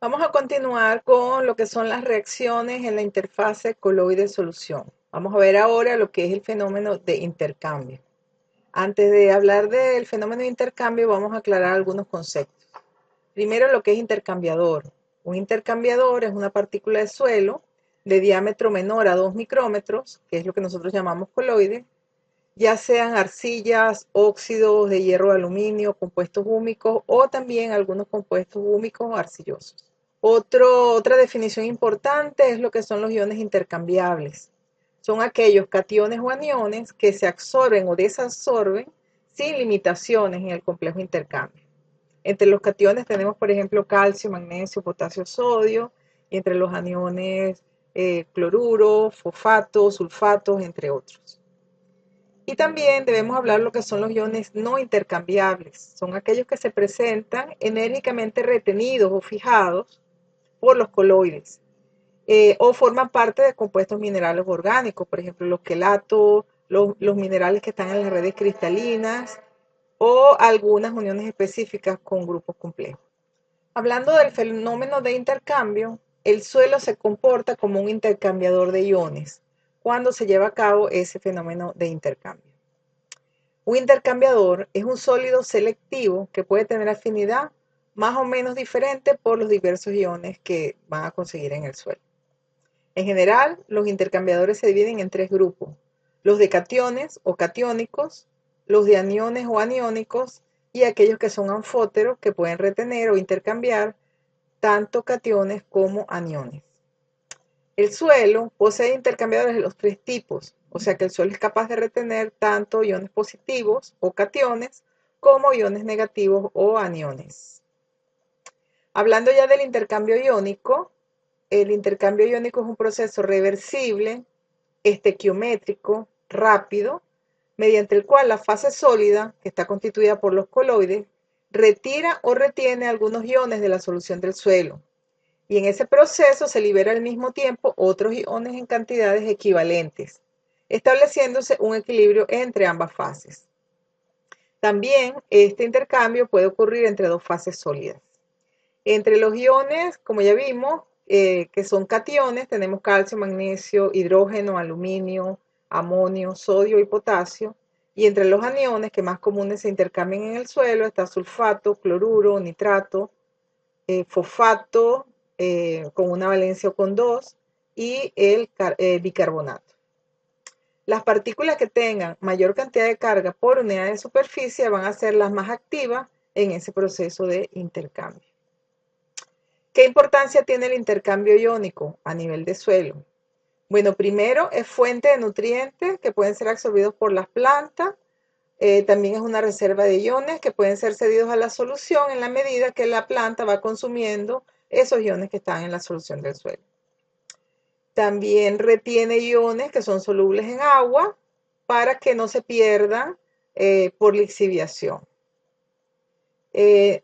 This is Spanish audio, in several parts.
Vamos a continuar con lo que son las reacciones en la interfase coloide-solución. Vamos a ver ahora lo que es el fenómeno de intercambio. Antes de hablar del fenómeno de intercambio, vamos a aclarar algunos conceptos. Primero, lo que es intercambiador. Un intercambiador es una partícula de suelo de diámetro menor a 2 micrómetros, que es lo que nosotros llamamos coloide, ya sean arcillas, óxidos de hierro de aluminio, compuestos húmicos o también algunos compuestos húmicos arcillosos. Otra definición importante es lo que son los iones intercambiables. Son aquellos cationes o aniones que se absorben o desabsorben sin limitaciones en el complejo intercambio. Entre los cationes tenemos, por ejemplo, calcio, magnesio, potasio, sodio, y entre los aniones cloruro, fosfato, sulfatos, entre otros. Y también debemos hablar lo que son los iones no intercambiables. Son aquellos que se presentan enérgicamente retenidos o fijados por los coloides o forman parte de compuestos minerales orgánicos, por ejemplo, los quelatos, los minerales que están en las redes cristalinas o algunas uniones específicas con grupos complejos. Hablando del fenómeno de intercambio, el suelo se comporta como un intercambiador de iones cuando se lleva a cabo ese fenómeno de intercambio. Un intercambiador es un sólido selectivo que puede tener afinidad más o menos diferente por los diversos iones que van a conseguir en el suelo. En general, los intercambiadores se dividen en tres grupos: los de cationes o catiónicos, los de aniones o aniónicos y aquellos que son anfóteros que pueden retener o intercambiar tanto cationes como aniones. El suelo posee intercambiadores de los tres tipos, o sea que el suelo es capaz de retener tanto iones positivos o cationes como iones negativos o aniones. Hablando ya del intercambio iónico, el intercambio iónico es un proceso reversible, estequiométrico, rápido, mediante el cual la fase sólida, que está constituida por los coloides, retira o retiene algunos iones de la solución del suelo. Y en ese proceso se libera al mismo tiempo otros iones en cantidades equivalentes, estableciéndose un equilibrio entre ambas fases. También este intercambio puede ocurrir entre dos fases sólidas. Entre los iones, como ya vimos, que son cationes, tenemos calcio, magnesio, hidrógeno, aluminio, amonio, sodio y potasio. Y entre los aniones, que más comunes se intercambian en el suelo, está sulfato, cloruro, nitrato, fosfato, con una valencia o con dos, y el bicarbonato. Las partículas que tengan mayor cantidad de carga por unidad de superficie van a ser las más activas en ese proceso de intercambio. ¿Qué importancia tiene el intercambio iónico a nivel de suelo? Bueno, primero es fuente de nutrientes que pueden ser absorbidos por las plantas. También es una reserva de iones que pueden ser cedidos a la solución en la medida que la planta va consumiendo esos iones que están en la solución del suelo. También retiene iones que son solubles en agua para que no se pierdan por lixiviación.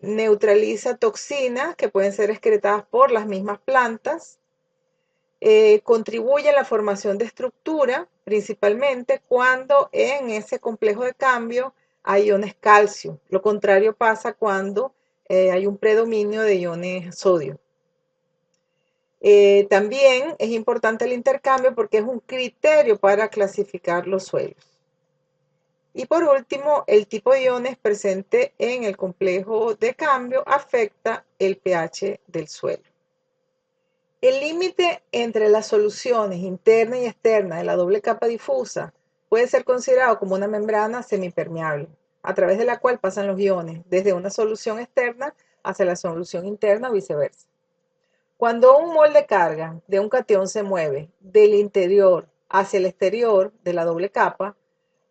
Neutraliza toxinas que pueden ser excretadas por las mismas plantas. Contribuye a la formación de estructura, principalmente cuando en ese complejo de cambio hay iones calcio. Lo contrario pasa cuando hay un predominio de iones sodio. También es importante el intercambio porque es un criterio para clasificar los suelos. Y por último, el tipo de iones presente en el complejo de cambio afecta el pH del suelo. El límite entre las soluciones interna y externa de la doble capa difusa puede ser considerado como una membrana semipermeable, a través de la cual pasan los iones desde una solución externa hacia la solución interna o viceversa. Cuando un mol de carga de un catión se mueve del interior hacia el exterior de la doble capa,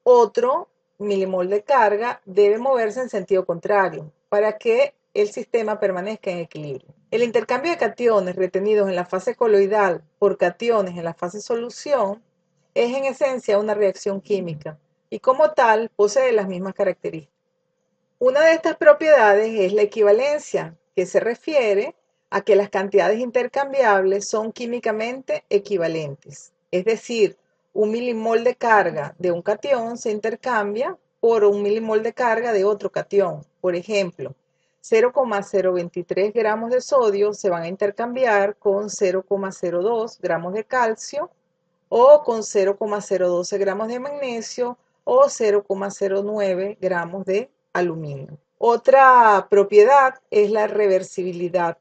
otro milimol de carga debe moverse en sentido contrario para que el sistema permanezca en equilibrio. El intercambio de cationes retenidos en la fase coloidal por cationes en la fase solución es en esencia una reacción química y como tal posee las mismas características. Una de estas propiedades es la equivalencia, que se refiere a que las cantidades intercambiables son químicamente equivalentes. Es decir, un milimol de carga de un catión se intercambia por un milimol de carga de otro catión. Por ejemplo, 0,023 gramos de sodio se van a intercambiar con 0,02 gramos de calcio o con 0,012 gramos de magnesio o 0,09 gramos de aluminio. Otra propiedad es la reversibilidad.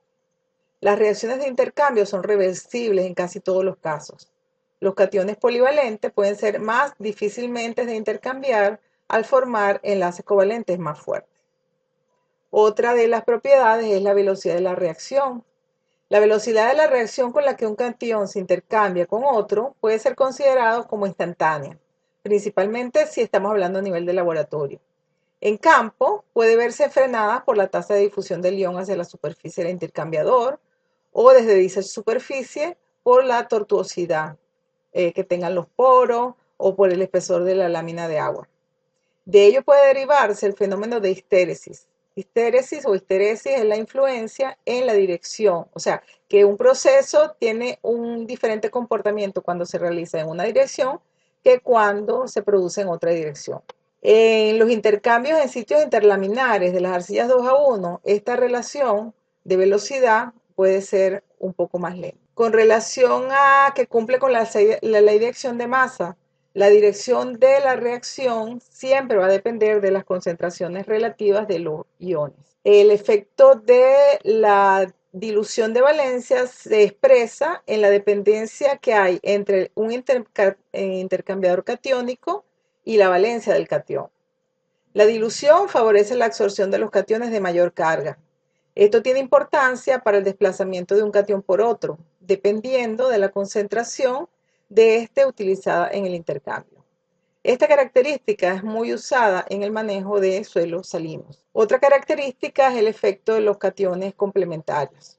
Las reacciones de intercambio son reversibles en casi todos los casos. Los cationes polivalentes pueden ser más difícilmente de intercambiar al formar enlaces covalentes más fuertes. Otra de las propiedades es la velocidad de la reacción. La velocidad de la reacción con la que un catión se intercambia con otro puede ser considerado como instantánea, principalmente si estamos hablando a nivel de laboratorio. En campo, puede verse frenada por la tasa de difusión del ion hacia la superficie del intercambiador o desde dicha superficie por la tortuosidad que tengan los poros o por el espesor de la lámina de agua. De ello puede derivarse el fenómeno de histéresis. Histéresis o histeresis es la influencia en la dirección, o sea, que un proceso tiene un diferente comportamiento cuando se realiza en una dirección que cuando se produce en otra dirección. En los intercambios en sitios interlaminares de las arcillas 2 a 1, esta relación de velocidad puede ser un poco más lenta. Con relación a que cumple con la ley de acción de masa, la dirección de la reacción siempre va a depender de las concentraciones relativas de los iones. El efecto de la dilución de valencias se expresa en la dependencia que hay entre un intercambiador catiónico y la valencia del catión. La dilución favorece la absorción de los cationes de mayor carga. Esto tiene importancia para el desplazamiento de un catión por otro, dependiendo de la concentración de este utilizada en el intercambio. Esta característica es muy usada en el manejo de suelos salinos. Otra característica es el efecto de los cationes complementarios.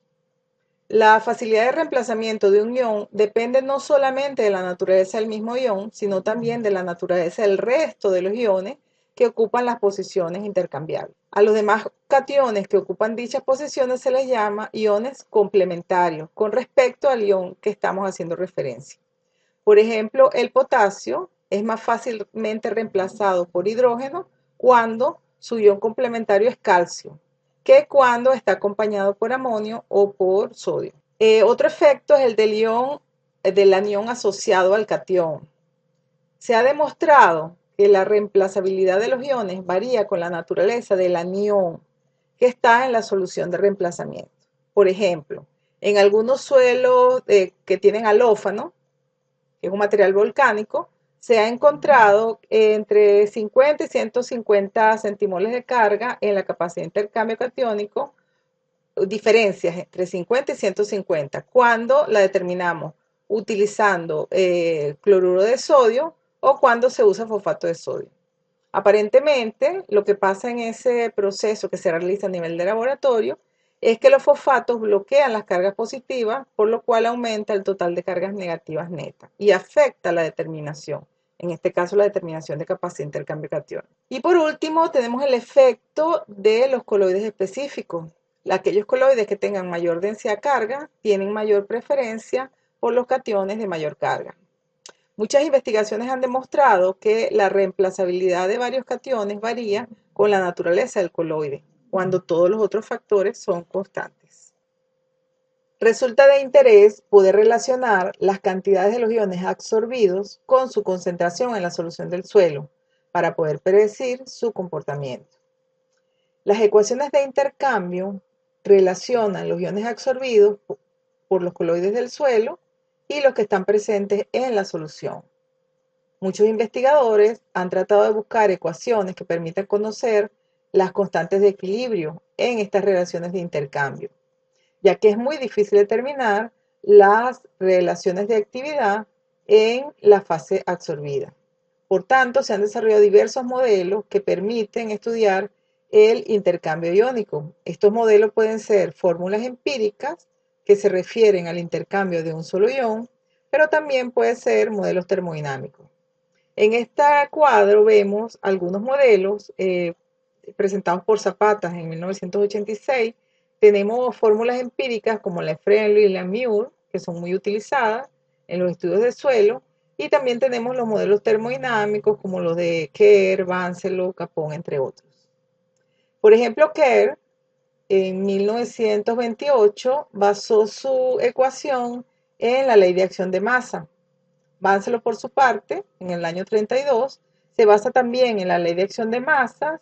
La facilidad de reemplazamiento de un ion depende no solamente de la naturaleza del mismo ion, sino también de la naturaleza del resto de los iones que ocupan las posiciones intercambiables. A los demás cationes que ocupan dichas posiciones se les llama iones complementarios con respecto al ion que estamos haciendo referencia. Por ejemplo, el potasio es más fácilmente reemplazado por hidrógeno cuando su ion complementario es calcio, que cuando está acompañado por amonio o por sodio. Otro efecto es el del anión asociado al catión. Se ha demostrado que la reemplazabilidad de los iones varía con la naturaleza del anión que está en la solución de reemplazamiento. Por ejemplo, en algunos suelos que tienen alófano, que es un material volcánico, se ha encontrado entre 50 y 150 centimoles de carga en la capacidad de intercambio catiónico, diferencias entre 50 y 150, cuando la determinamos utilizando cloruro de sodio o cuando se usa fosfato de sodio. Aparentemente, lo que pasa en ese proceso que se realiza a nivel de laboratorio es que los fosfatos bloquean las cargas positivas, por lo cual aumenta el total de cargas negativas netas y afecta la determinación, en este caso la determinación de capacidad de intercambio catión. Y por último, tenemos el efecto de los coloides específicos. Aquellos coloides que tengan mayor densidad de carga tienen mayor preferencia por los cationes de mayor carga. Muchas investigaciones han demostrado que la reemplazabilidad de varios cationes varía con la naturaleza del coloide, cuando todos los otros factores son constantes. Resulta de interés poder relacionar las cantidades de los iones absorbidos con su concentración en la solución del suelo para poder predecir su comportamiento. Las ecuaciones de intercambio relacionan los iones absorbidos por los coloides del suelo y los que están presentes en la solución. Muchos investigadores han tratado de buscar ecuaciones que permitan conocer las constantes de equilibrio en estas relaciones de intercambio, ya que es muy difícil determinar las relaciones de actividad en la fase absorbida. Por tanto, se han desarrollado diversos modelos que permiten estudiar el intercambio iónico. Estos modelos pueden ser fórmulas empíricas que se refieren al intercambio de un solo ion, pero también pueden ser modelos termodinámicos. En este cuadro vemos algunos modelos presentados por Zapata en 1986. Tenemos fórmulas empíricas como la Freundly y la Muir, que son muy utilizadas en los estudios de suelo, y también tenemos los modelos termodinámicos como los de Kerr, Banzelo, Capón, entre otros. Por ejemplo, Kerr en 1928 basó su ecuación en la ley de acción de masa. Banzelo, por su parte, en el año 32, se basa también en la ley de acción de masas,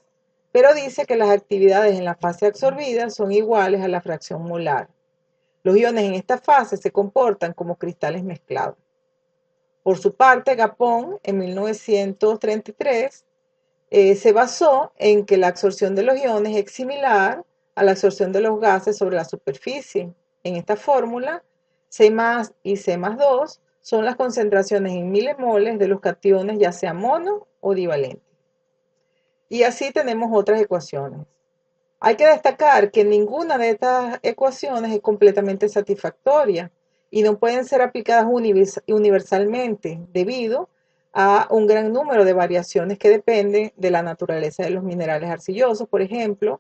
pero dice que las actividades en la fase absorbida son iguales a la fracción molar. Los iones en esta fase se comportan como cristales mezclados. Por su parte, Gapón, en 1933, se basó en que la absorción de los iones es similar a la absorción de los gases sobre la superficie. En esta fórmula, C más y C más 2 son las concentraciones en milimoles de los cationes, ya sea mono o divalente. Y así tenemos otras ecuaciones. Hay que destacar que ninguna de estas ecuaciones es completamente satisfactoria y no pueden ser aplicadas universalmente debido a un gran número de variaciones que dependen de la naturaleza de los minerales arcillosos, por ejemplo,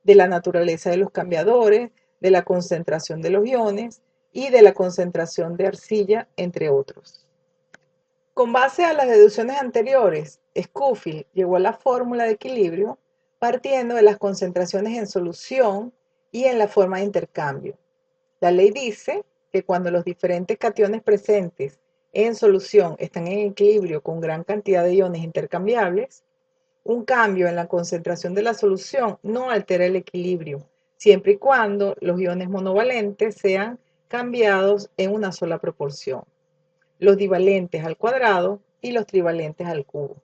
de la naturaleza de los cambiadores, de la concentración de los iones y de la concentración de arcilla, entre otros. Con base a las deducciones anteriores, Schofield llegó a la fórmula de equilibrio partiendo de las concentraciones en solución y en la forma de intercambio. La ley dice que cuando los diferentes cationes presentes en solución están en equilibrio con gran cantidad de iones intercambiables, un cambio en la concentración de la solución no altera el equilibrio, siempre y cuando los iones monovalentes sean cambiados en una sola proporción, los divalentes al cuadrado y los trivalentes al cubo.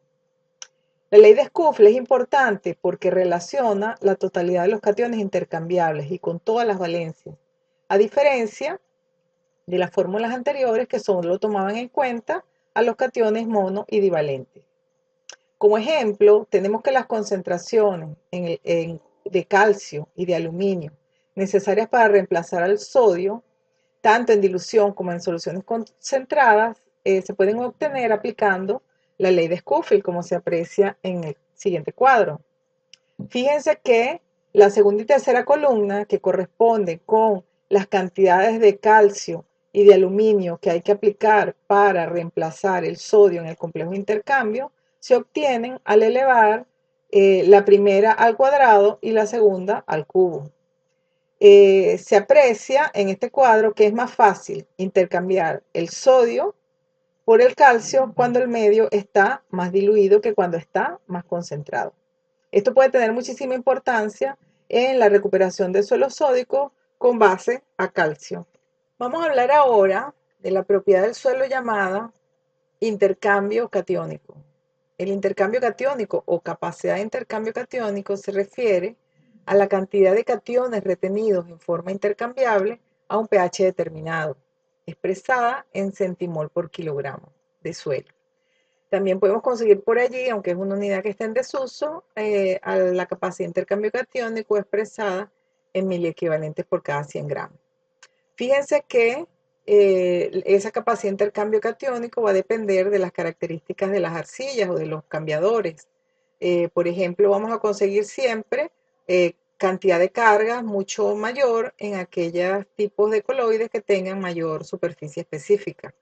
La ley de Schofield es importante porque relaciona la totalidad de los cationes intercambiables y con todas las valencias, a diferencia de las fórmulas anteriores que solo tomaban en cuenta a los cationes mono y divalentes. Como ejemplo, tenemos que las concentraciones de calcio y de aluminio necesarias para reemplazar al sodio, tanto en dilución como en soluciones concentradas, se pueden obtener aplicando la ley de Schofield, como se aprecia en el siguiente cuadro. Fíjense que la segunda y tercera columna, que corresponde con las cantidades de calcio y de aluminio que hay que aplicar para reemplazar el sodio en el complejo de intercambio, se obtienen al elevar la primera al cuadrado y la segunda al cubo. Se aprecia en este cuadro que es más fácil intercambiar el sodio por el calcio cuando el medio está más diluido que cuando está más concentrado. Esto puede tener muchísima importancia en la recuperación de suelo sódico con base a calcio. Vamos a hablar ahora de la propiedad del suelo llamada intercambio catiónico. El intercambio catiónico o capacidad de intercambio catiónico se refiere a la cantidad de cationes retenidos en forma intercambiable a un pH determinado, expresada en centimol por kilogramo de suelo. También podemos conseguir por allí, aunque es una unidad que está en desuso, a la capacidad de intercambio catiónico expresada en miliequivalentes por cada 100 gramos. Fíjense que esa capacidad de intercambio catiónico va a depender de las características de las arcillas o de los cambiadores. Por ejemplo, vamos a conseguir siempre cantidad de cargas mucho mayor en aquellos tipos de coloides que tengan mayor superficie específica,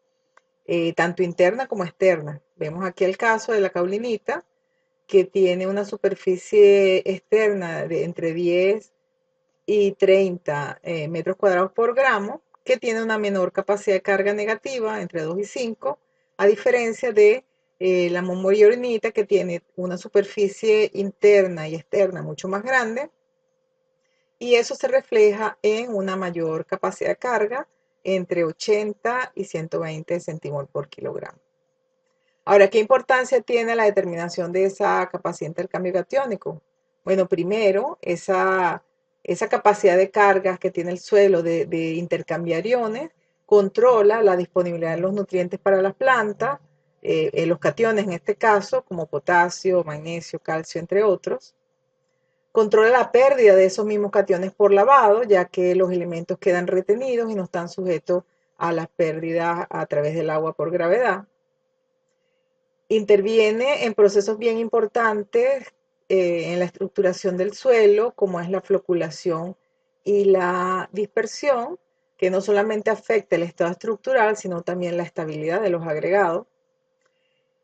tanto interna como externa. Vemos aquí el caso de la caulinita, que tiene una superficie externa de entre 10 y 30 metros cuadrados por gramo, que tiene una menor capacidad de carga negativa, entre 2 y 5, a diferencia de la momoyorinita, que tiene una superficie interna y externa mucho más grande, y eso se refleja en una mayor capacidad de carga, entre 80 y 120 centimol por kilogramo. Ahora, ¿qué importancia tiene la determinación de esa capacidad de intercambio catiónico? Bueno, primero, esa capacidad de cargas que tiene el suelo de intercambiar iones controla la disponibilidad de los nutrientes para las plantas, los cationes en este caso, como potasio, magnesio, calcio, entre otros. Controla la pérdida de esos mismos cationes por lavado, ya que los elementos quedan retenidos y no están sujetos a las pérdidas a través del agua por gravedad. Interviene en procesos bien importantes en la estructuración del suelo, como es la floculación y la dispersión, que no solamente afecta el estado estructural, sino también la estabilidad de los agregados.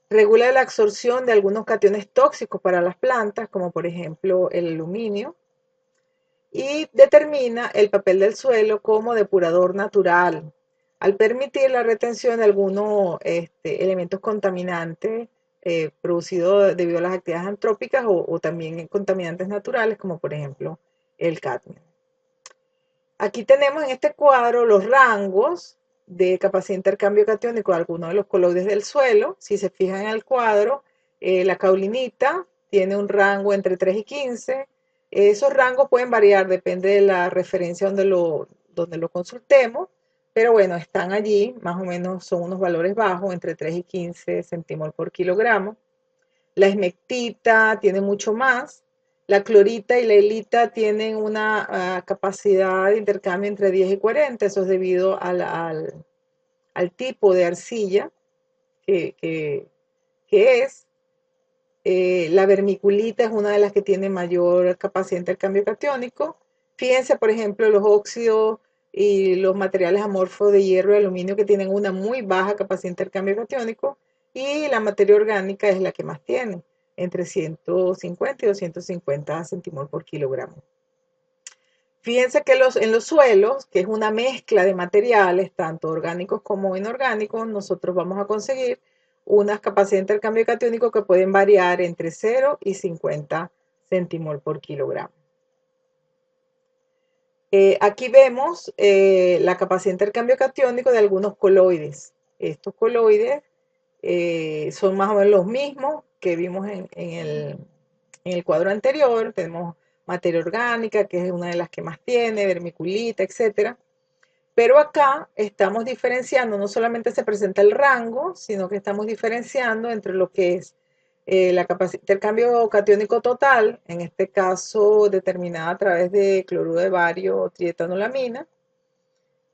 Regula la absorción de algunos cationes tóxicos para las plantas, como por ejemplo el aluminio. y determina el papel del suelo como depurador natural, al permitir la retención de algunos elementos contaminantes producidos debido a las actividades antrópicas o también contaminantes naturales, como por ejemplo el cadmio. Aquí tenemos en este cuadro los rangos de capacidad de intercambio catiónico de algunos de los coloides del suelo. Si se fijan en el cuadro, la caulinita tiene un rango entre 3 y 15. Esos rangos pueden variar, depende de la referencia donde lo consultemos, pero bueno, están allí, más o menos son unos valores bajos, entre 3 y 15 centimol por kilogramo. La esmectita tiene mucho más. La clorita y la hilita tienen una capacidad de intercambio entre 10 y 40. Eso es debido al tipo de arcilla que, que, que es. La vermiculita es una de las que tiene mayor capacidad de intercambio catiónico. Fíjense, por ejemplo, los óxidos y los materiales amorfos de hierro y aluminio que tienen una muy baja capacidad de intercambio catiónico, y la materia orgánica es la que más tiene, entre 150 y 250 centimol por kilogramo. Fíjense que en los suelos, que es una mezcla de materiales, tanto orgánicos como inorgánicos, nosotros vamos a conseguir unas capacidades de intercambio catiónico que pueden variar entre 0 y 50 centimol por kilogramo. Aquí vemos la capacidad de intercambio catiónico de algunos coloides. Estos coloides son más o menos los mismos que vimos en el cuadro anterior. Tenemos materia orgánica, que es una de las que más tiene, vermiculita, etc. Pero acá estamos diferenciando, no solamente se presenta el rango, sino que estamos diferenciando entre lo que es la capacidad de intercambio catiónico total, en este caso determinada a través de cloruro de bario o trietanolamina,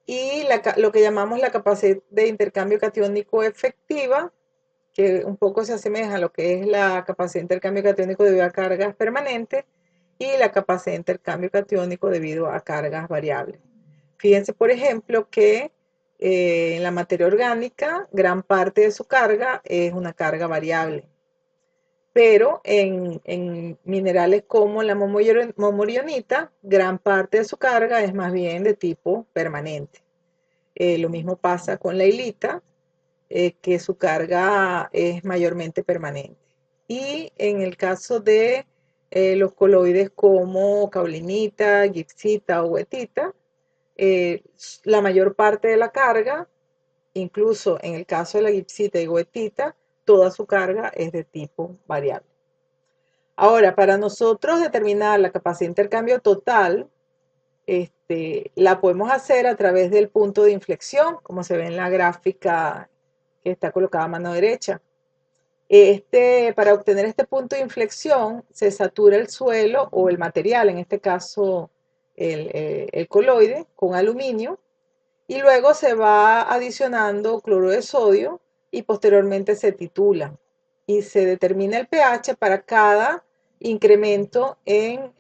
y lo que llamamos la capacidad de intercambio catiónico efectiva, que un poco se asemeja a lo que es la capacidad de intercambio catiónico debido a cargas permanentes y la capacidad de intercambio catiónico debido a cargas variables. Fíjense, por ejemplo, que en la materia orgánica, gran parte de su carga es una carga variable. Pero en minerales como la momorionita, gran parte de su carga es más bien de tipo permanente. Lo mismo pasa con la hilita, que su carga es mayormente permanente. Y en el caso de los coloides como caulinita, gipsita o huetita, la mayor parte de la carga, incluso en el caso de la gipsita y huetita, toda su carga es de tipo variable. Ahora, para nosotros determinar la capacidad de intercambio total, la podemos hacer a través del punto de inflexión, como se ve en la gráfica que está colocada a mano derecha. Para obtener este punto de inflexión, se satura el suelo o el material, en este caso el coloide, con aluminio, y luego se va adicionando cloruro de sodio y posteriormente se titula y se determina el pH para cada incremento en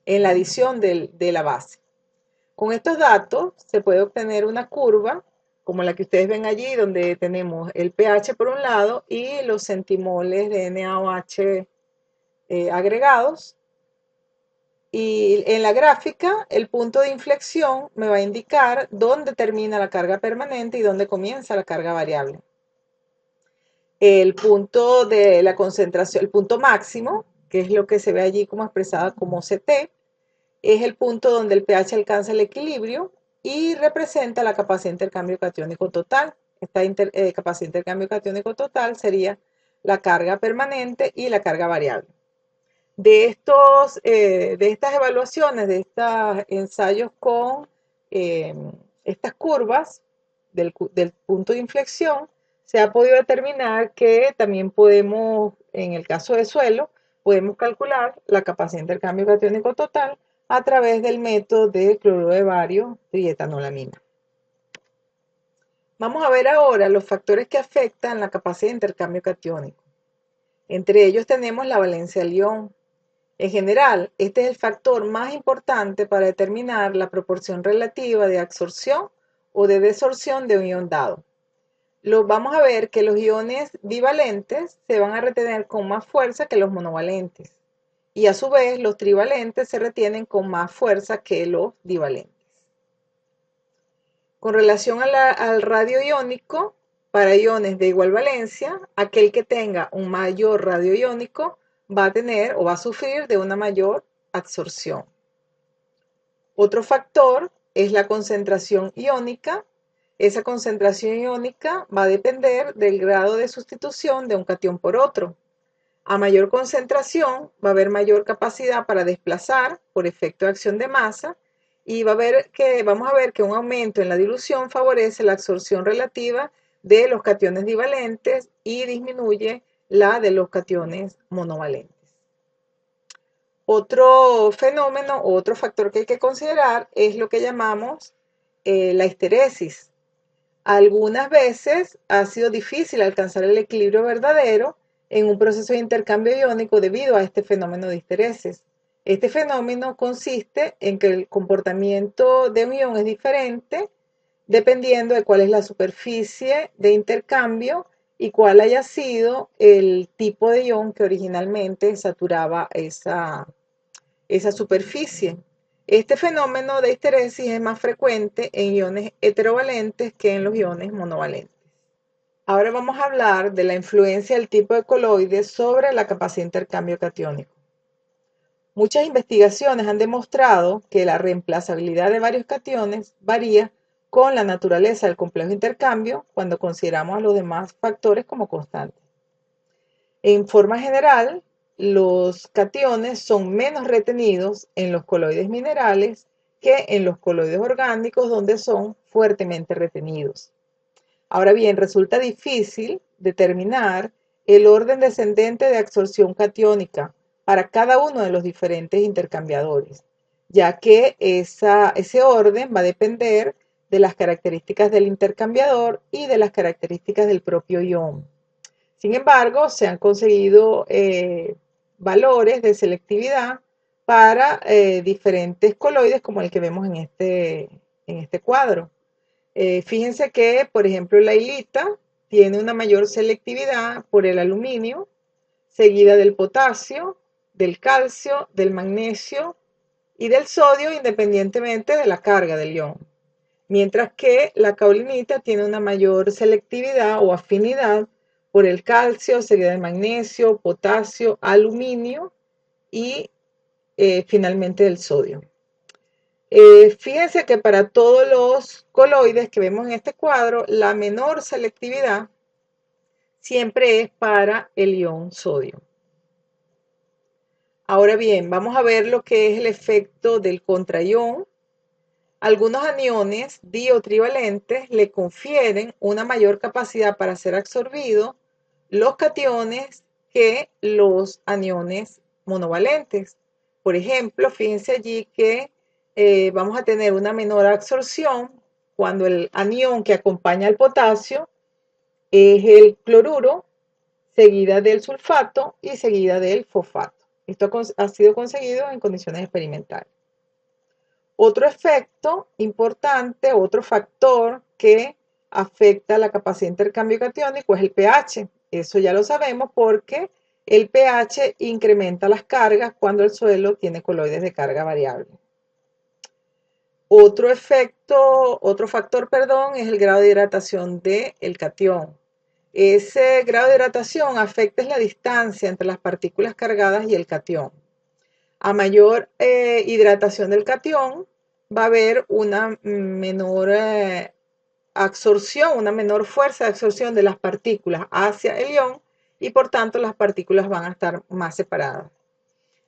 la adición de la base. Con estos datos se puede obtener una curva como la que ustedes ven allí, donde tenemos el pH por un lado y los centimoles de NaOH agregados. Y en la gráfica, el punto de inflexión me va a indicar dónde termina la carga permanente y dónde comienza la carga variable. El punto de la concentración, el punto máximo, que es lo que se ve allí como expresada como CT, es el punto donde el pH alcanza el equilibrio y representa la capacidad de intercambio catiónico total. Esta capacidad de intercambio catiónico total sería la carga permanente y la carga variable. De estas evaluaciones, de estos ensayos con estas curvas del punto de inflexión, se ha podido determinar que también podemos, en el caso de suelo, podemos calcular la capacidad de intercambio catiónico total a través del método de cloruro de bario trietanolamina. Vamos a ver ahora los factores que afectan la capacidad de intercambio catiónico. Entre ellos tenemos la valencia del ion. En general, este es el factor más importante para determinar la proporción relativa de absorción o de desorción de un ion dado. Vamos a ver que los iones bivalentes se van a retener con más fuerza que los monovalentes. y a su vez los trivalentes se retienen con más fuerza que los divalentes. Con relación al radio iónico, para iones de igual valencia, aquel que tenga un mayor radio iónico va a tener o va a sufrir de una mayor absorción. Otro factor es la concentración iónica. Esa concentración iónica va a depender del grado de sustitución de un catión por otro. A mayor concentración va a haber mayor capacidad para desplazar por efecto de acción de masa y vamos a ver que un aumento en la dilución favorece la absorción relativa de los cationes divalentes y disminuye la de los cationes monovalentes. Otro fenómeno, otro factor que hay que considerar es lo que llamamos la histeresis. Algunas veces ha sido difícil alcanzar el equilibrio verdadero en un proceso de intercambio iónico debido a este fenómeno de histeresis. Este fenómeno consiste en que el comportamiento de un ion es diferente dependiendo de cuál es la superficie de intercambio y cuál haya sido el tipo de ion que originalmente saturaba esa superficie. Este fenómeno de histeresis es más frecuente en iones heterovalentes que en los iones monovalentes. Ahora vamos a hablar de la influencia del tipo de coloide sobre la capacidad de intercambio catiónico. Muchas investigaciones han demostrado que la reemplazabilidad de varios cationes varía con la naturaleza del complejo de intercambio cuando consideramos a los demás factores como constantes. En forma general, los cationes son menos retenidos en los coloides minerales que en los coloides orgánicos, donde son fuertemente retenidos. Ahora bien, resulta difícil determinar el orden descendente de absorción catiónica para cada uno de los diferentes intercambiadores, ya que ese orden va a depender de las características del intercambiador y de las características del propio ion. Sin embargo, se han conseguido valores de selectividad para diferentes coloides como el que vemos en este cuadro. Fíjense que, por ejemplo, la hilita tiene una mayor selectividad por el aluminio, seguida del potasio, del calcio, del magnesio y del sodio, independientemente de la carga del ion. Mientras que la caulinita tiene una mayor selectividad o afinidad por el calcio, seguida del magnesio, potasio, aluminio y finalmente del sodio. Fíjense que para todos los coloides que vemos en este cuadro, la menor selectividad siempre es para el ion sodio. Ahora bien, vamos a ver lo que es el efecto del contraión. Algunos aniones diotrivalentes le confieren una mayor capacidad para ser absorbidos los cationes que los aniones monovalentes. Por ejemplo, fíjense allí que vamos a tener una menor absorción cuando el anión que acompaña al potasio es el cloruro, seguida del sulfato y seguida del fosfato. Esto ha sido conseguido en condiciones experimentales. Otro efecto importante, otro factor que afecta la capacidad de intercambio catiónico es el pH. Eso ya lo sabemos porque el pH incrementa las cargas cuando el suelo tiene coloides de carga variable. Otro factor, es el grado de hidratación del catión. Ese grado de hidratación afecta la distancia entre las partículas cargadas y el catión. A mayor hidratación del catión, va a haber una menor absorción, una menor fuerza de absorción de las partículas hacia el ion y por tanto las partículas van a estar más separadas.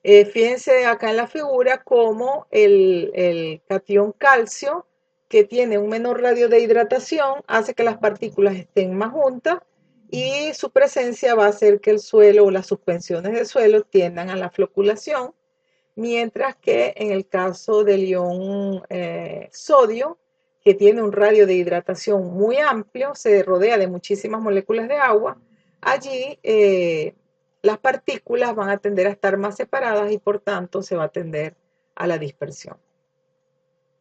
Fíjense acá en la figura cómo el catión calcio, que tiene un menor radio de hidratación, hace que las partículas estén más juntas y su presencia va a hacer que el suelo o las suspensiones del suelo tiendan a la floculación, mientras que en el caso del ion sodio, que tiene un radio de hidratación muy amplio, se rodea de muchísimas moléculas de agua, allí las partículas van a tender a estar más separadas y por tanto se va a tender a la dispersión.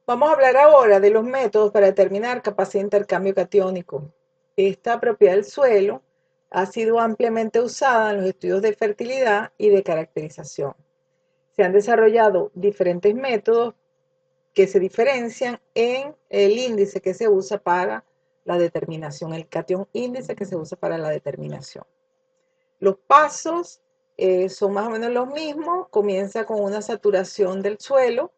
Vamos a hablar ahora de los métodos para determinar capacidad de intercambio catiónico. Esta propiedad del suelo ha sido ampliamente usada en los estudios de fertilidad y de caracterización. Se han desarrollado diferentes métodos que se diferencian en el índice que se usa para la determinación, el cation índice que se usa para la determinación. Los pasos son más o menos los mismos. Comienza con una saturación del suelo,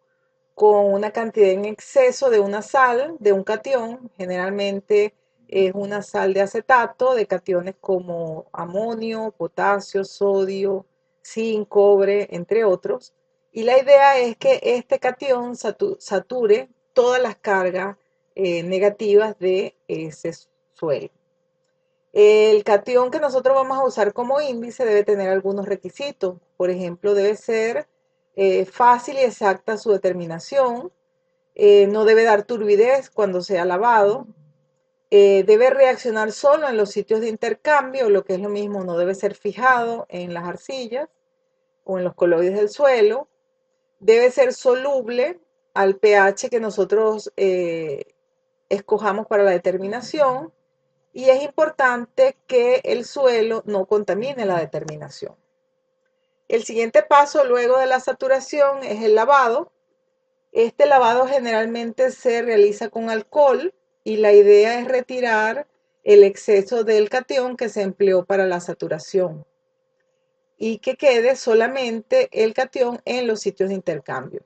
con una cantidad en exceso de una sal, de un catión. Generalmente es una sal de acetato, de cationes como amonio, potasio, sodio, zinc, cobre, entre otros. Y la idea es que este catión sature todas las cargas negativas de ese suelo. El catión que nosotros vamos a usar como índice debe tener algunos requisitos. Por ejemplo, debe ser fácil y exacta su determinación. No debe dar turbidez cuando sea lavado. Debe reaccionar solo en los sitios de intercambio, lo que es lo mismo, no debe ser fijado en las arcillas o en los coloides del suelo. Debe ser soluble al pH que nosotros escojamos para la determinación. Y es importante que el suelo no contamine la determinación. El siguiente paso luego de la saturación es el lavado. Este lavado generalmente se realiza con alcohol y la idea es retirar el exceso del catión que se empleó para la saturación y que quede solamente el catión en los sitios de intercambio.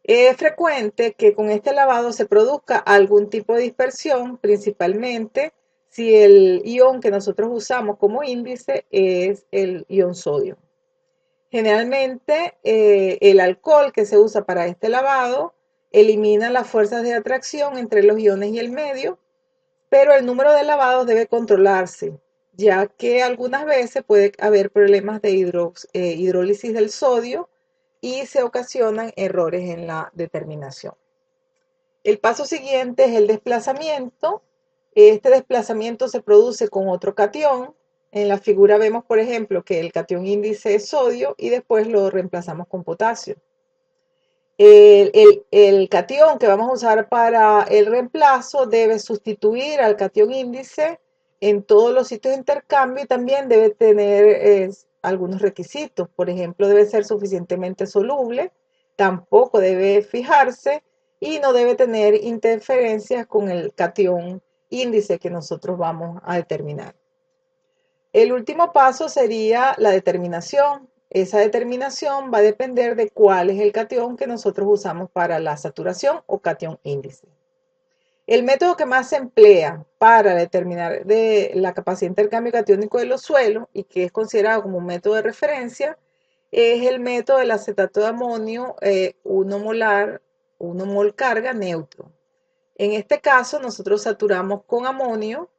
Es frecuente que con este lavado se produzca algún tipo de dispersión, principalmente si el ion que nosotros usamos como índice es el ion sodio. Generalmente el alcohol que se usa para este lavado elimina las fuerzas de atracción entre los iones y el medio, pero el número de lavados debe controlarse, ya que algunas veces puede haber problemas de hidrólisis del sodio y se ocasionan errores en la determinación. El paso siguiente es el desplazamiento. Este desplazamiento se produce con otro catión. En la figura vemos, por ejemplo, que el catión índice es sodio y después lo reemplazamos con potasio. El catión que vamos a usar para el reemplazo debe sustituir al catión índice en todos los sitios de intercambio y también debe tener algunos requisitos. Por ejemplo, debe ser suficientemente soluble, tampoco debe fijarse y no debe tener interferencias con el catión índice que nosotros vamos a determinar. El último paso sería la determinación. Esa determinación va a depender de cuál es el catión que nosotros usamos para la saturación o catión índice. El método que más se emplea para determinar la capacidad de intercambio catiónico de los suelos y que es considerado como un método de referencia es el método del acetato de amonio 1 molar, 1 mol carga neutro. En este caso nosotros saturamos con amonio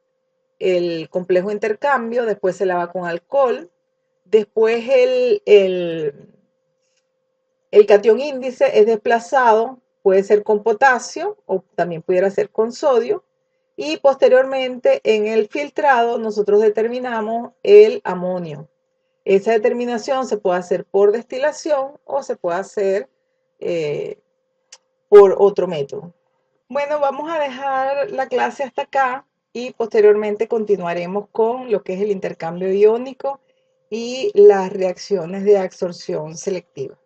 el complejo de intercambio, después se lava con alcohol, después el catión índice es desplazado, puede ser con potasio o también pudiera ser con sodio, y posteriormente en el filtrado nosotros determinamos el amonio. Esa determinación se puede hacer por destilación o se puede hacer por otro método. Bueno, vamos a dejar la clase hasta acá y posteriormente continuaremos con lo que es el intercambio iónico y las reacciones de absorción selectiva.